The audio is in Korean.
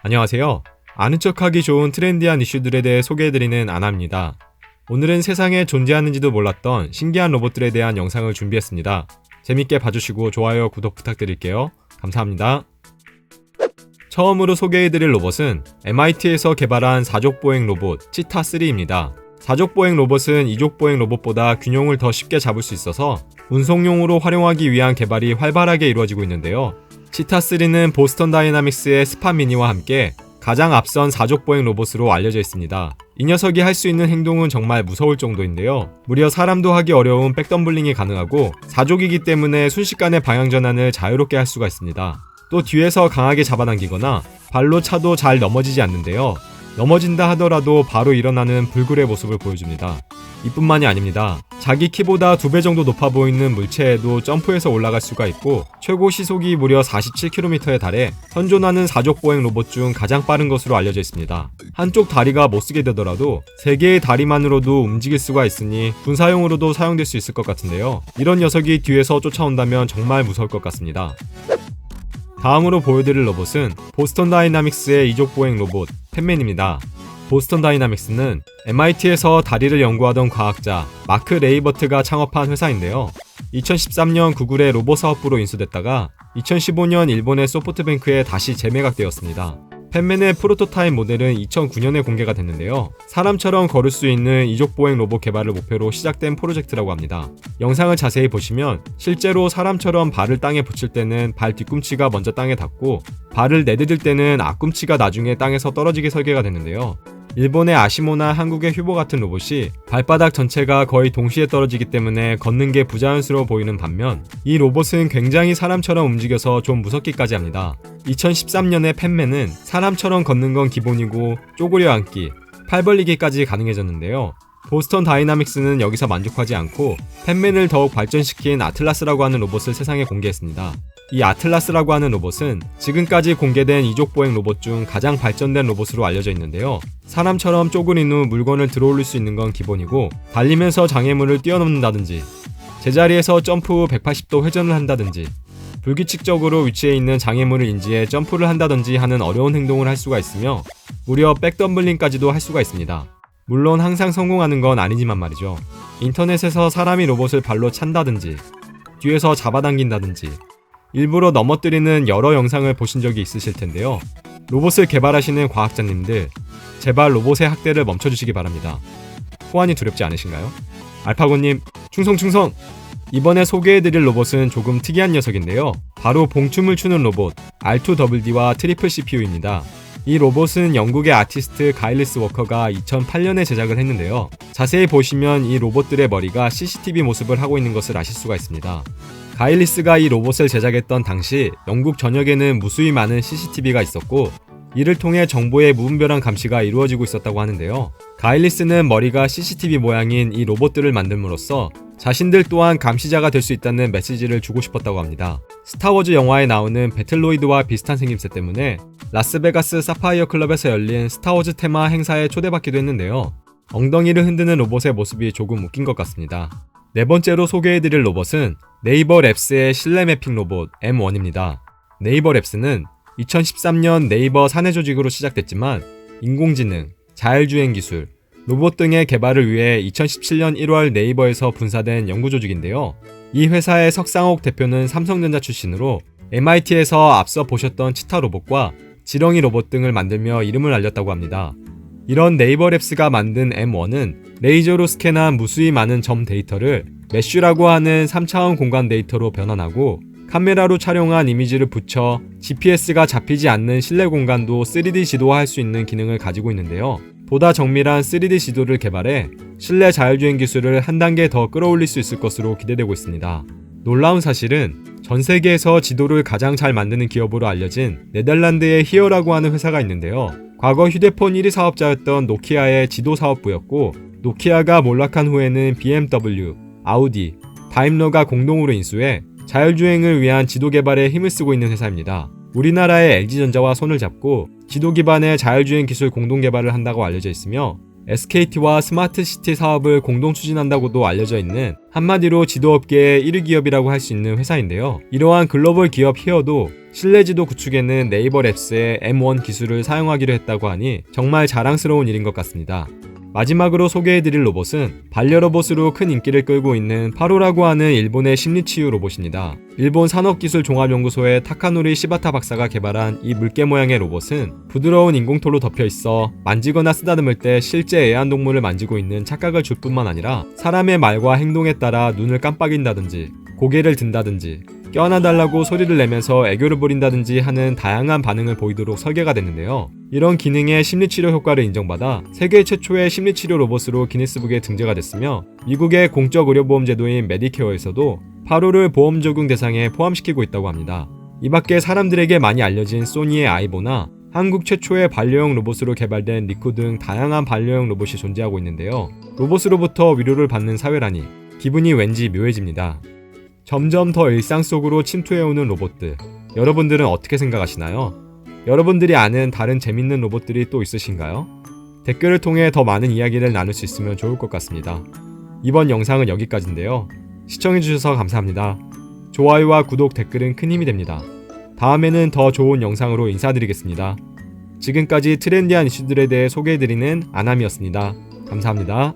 안녕하세요. 아는 척하기 좋은 트렌디한 이슈들에 대해 소개해드리는 아나입니다. 오늘은 세상에 존재하는지도 몰랐던 신기한 로봇들에 대한 영상을 준비했습니다. 재밌게 봐주시고 좋아요, 구독 부탁드릴게요. 감사합니다. 처음으로 소개해드릴 로봇은 MIT에서 개발한 사족보행 로봇 치타3입니다. 사족보행 로봇은 이족보행 로봇보다 균형을 더 쉽게 잡을 수 있어서 운송용으로 활용하기 위한 개발이 활발하게 이루어지고 있는데요. 치타3는 보스턴 다이나믹스의 스파 미니와 함께 가장 앞선 사족보행 로봇으로 알려져 있습니다. 이 녀석이 할 수 있는 행동은 정말 무서울 정도인데요. 무려 사람도 하기 어려운 백덤블링이 가능하고 사족이기 때문에 순식간에 방향 전환을 자유롭게 할 수가 있습니다. 또 뒤에서 강하게 잡아당기거나 발로 차도 잘 넘어지지 않는데요. 넘어진다 하더라도 바로 일어나는 불굴의 모습을 보여줍니다. 이뿐만이 아닙니다. 자기 키보다 2배 정도 높아 보이는 물체에도 점프해서 올라갈 수가 있고 최고 시속이 무려 47km에 달해 현존하는 사족보행 로봇 중 가장 빠른 것으로 알려져 있습니다. 한쪽 다리가 못쓰게 되더라도 3개의 다리만으로도 움직일 수가 있으니 군사용으로도 사용될 수 있을 것 같은데요. 이런 녀석이 뒤에서 쫓아온다면 정말 무서울 것 같습니다. 다음으로 보여드릴 로봇은 보스턴 다이나믹스의 이족보행 로봇 팻맨입니다. 보스턴 다이나믹스는 MIT에서 다리를 연구하던 과학자 마크 레이버트가 창업한 회사인데요. 2013년 구글의 로봇 사업부로 인수됐다가 2015년 일본의 소프트뱅크에 다시 재매각되었습니다. 팻맨의 프로토타입 모델은 2009년에 공개가 됐는데요. 사람처럼 걸을 수 있는 이족보행 로봇 개발을 목표로 시작된 프로젝트라고 합니다. 영상을 자세히 보시면 실제로 사람처럼 발을 땅에 붙일 때는 발 뒤꿈치가 먼저 땅에 닿고 발을 내디딜 때는 앞꿈치가 나중에 땅에서 떨어지게 설계가 됐는데요. 일본의 아시모나 한국의 휴보 같은 로봇이 발바닥 전체가 거의 동시에 떨어지기 때문에 걷는 게 부자연스러워 보이는 반면 이 로봇은 굉장히 사람처럼 움직여서 좀 무섭기까지 합니다. 2013년에 팻맨은 사람처럼 걷는 건 기본이고 쪼그려 앉기, 팔 벌리기까지 가능해졌는데요. 보스턴 다이나믹스는 여기서 만족하지 않고 팻맨을 더욱 발전시킨 아틀라스라고 하는 로봇을 세상에 공개했습니다. 이 아틀라스라고 하는 로봇은 지금까지 공개된 이족보행 로봇 중 가장 발전된 로봇으로 알려져 있는데요. 사람처럼 쪼그린 후 물건을 들어올릴 수 있는 건 기본이고 달리면서 장애물을 뛰어넘는다든지 제자리에서 점프 후 180도 회전을 한다든지 불규칙적으로 위치해 있는 장애물을 인지해 점프를 한다든지 하는 어려운 행동을 할 수가 있으며 무려 백덤블링까지도 할 수가 있습니다. 물론 항상 성공하는 건 아니지만 말이죠. 인터넷에서 사람이 로봇을 발로 찬다든지 뒤에서 잡아당긴다든지 일부러 넘어뜨리는 여러 영상을 보신 적이 있으실 텐데요. 로봇을 개발하시는 과학자님들 제발 로봇의 학대를 멈춰주시기 바랍니다. 호환이 두렵지 않으신가요? 알파고님 충성! 이번에 소개해드릴 로봇은 조금 특이한 녀석인데요. 바로 봉춤을 추는 로봇 R2WD와 트리플 CPU입니다. 이 로봇은 영국의 아티스트 가일리스 워커가 2008년에 제작을 했는데요. 자세히 보시면 이 로봇들의 머리가 CCTV 모습을 하고 있는 것을 아실 수가 있습니다. 가일리스가 이 로봇을 제작했던 당시 영국 전역에는 무수히 많은 CCTV가 있었고 이를 통해 정보의 무분별한 감시가 이루어지고 있었다고 하는데요. 가일리스는 머리가 CCTV 모양인 이 로봇들을 만듦으로써 자신들 또한 감시자가 될 수 있다는 메시지를 주고 싶었다고 합니다. 스타워즈 영화에 나오는 배틀로이드와 비슷한 생김새 때문에 라스베가스 사파이어 클럽에서 열린 스타워즈 테마 행사에 초대받기도 했는데요. 엉덩이를 흔드는 로봇의 모습이 조금 웃긴 것 같습니다. 네 번째로 소개해드릴 로봇은 네이버 랩스의 실내 매핑 로봇 M1입니다. 네이버 랩스는 2013년 네이버 사내 조직으로 시작됐지만 인공지능, 자율주행 기술, 로봇 등의 개발을 위해 2017년 1월 네이버에서 분사된 연구조직인데요. 이 회사의 석상옥 대표는 삼성전자 출신으로 MIT에서 앞서 보셨던 치타 로봇과 지렁이 로봇 등을 만들며 이름을 알렸다고 합니다. 이런 네이버 랩스가 만든 M1은 레이저로 스캔한 무수히 많은 점 데이터를 메쉬라고 하는 3차원 공간 데이터로 변환하고 카메라로 촬영한 이미지를 붙여 GPS가 잡히지 않는 실내 공간도 3D 지도화할 수 있는 기능을 가지고 있는데요. 보다 정밀한 3D 지도를 개발해 실내 자율주행 기술을 한 단계 더 끌어올릴 수 있을 것으로 기대되고 있습니다. 놀라운 사실은 전 세계에서 지도를 가장 잘 만드는 기업으로 알려진 네덜란드의 히어라고 하는 회사가 있는데요. 과거 휴대폰 1위 사업자였던 노키아의 지도 사업부였고 노키아가 몰락한 후에는 BMW, 아우디, 다임러가 공동으로 인수해 자율주행을 위한 지도 개발에 힘을 쓰고 있는 회사입니다. 우리나라의 LG전자와 손을 잡고 지도 기반의 자율주행 기술 공동 개발을 한다고 알려져 있으며 SKT와 스마트시티 사업을 공동 추진한다고도 알려져 있는 한마디로 지도업계의 1위 기업이라고 할 수 있는 회사인데요. 이러한 글로벌 기업 히어도 실내지도 구축에는 네이버 랩스의 M1 기술을 사용하기로 했다고 하니 정말 자랑스러운 일인 것 같습니다. 마지막으로 소개해드릴 로봇은 반려로봇으로 큰 인기를 끌고 있는 파로라고 하는 일본의 심리치유 로봇입니다. 일본 산업기술종합연구소의 타카노리 시바타 박사가 개발한 이 물개 모양의 로봇은 부드러운 인공털로 덮여 있어 만지거나 쓰다듬을 때 실제 애완동물을 만지고 있는 착각을 줄 뿐만 아니라 사람의 말과 행동에 따라 눈을 깜빡인다든지 고개를 든다든지 껴안아달라고 소리를 내면서 애교를 부린다든지 하는 다양한 반응을 보이도록 설계가 됐는데요. 이런 기능의 심리치료 효과를 인정받아 세계 최초의 심리치료 로봇으로 기니스북에 등재가 됐으며 미국의 공적 의료보험 제도인 메디케어에서도 파로를 보험 적용 대상에 포함시키고 있다고 합니다. 이 밖에 사람들에게 많이 알려진 소니의 아이보나 한국 최초의 반려용 로봇으로 개발된 리코 등 다양한 반려용 로봇이 존재하고 있는데요. 로봇으로부터 위로를 받는 사회라니 기분이 왠지 묘해집니다. 점점 더 일상 속으로 침투해오는 로봇들, 여러분들은 어떻게 생각하시나요? 여러분들이 아는 다른 재밌는 로봇들이 또 있으신가요? 댓글을 통해 더 많은 이야기를 나눌 수 있으면 좋을 것 같습니다. 이번 영상은 여기까지인데요. 시청해주셔서 감사합니다. 좋아요와 구독, 댓글은 큰 힘이 됩니다. 다음에는 더 좋은 영상으로 인사드리겠습니다. 지금까지 트렌디한 이슈들에 대해 소개해드리는 아남이었습니다. 감사합니다.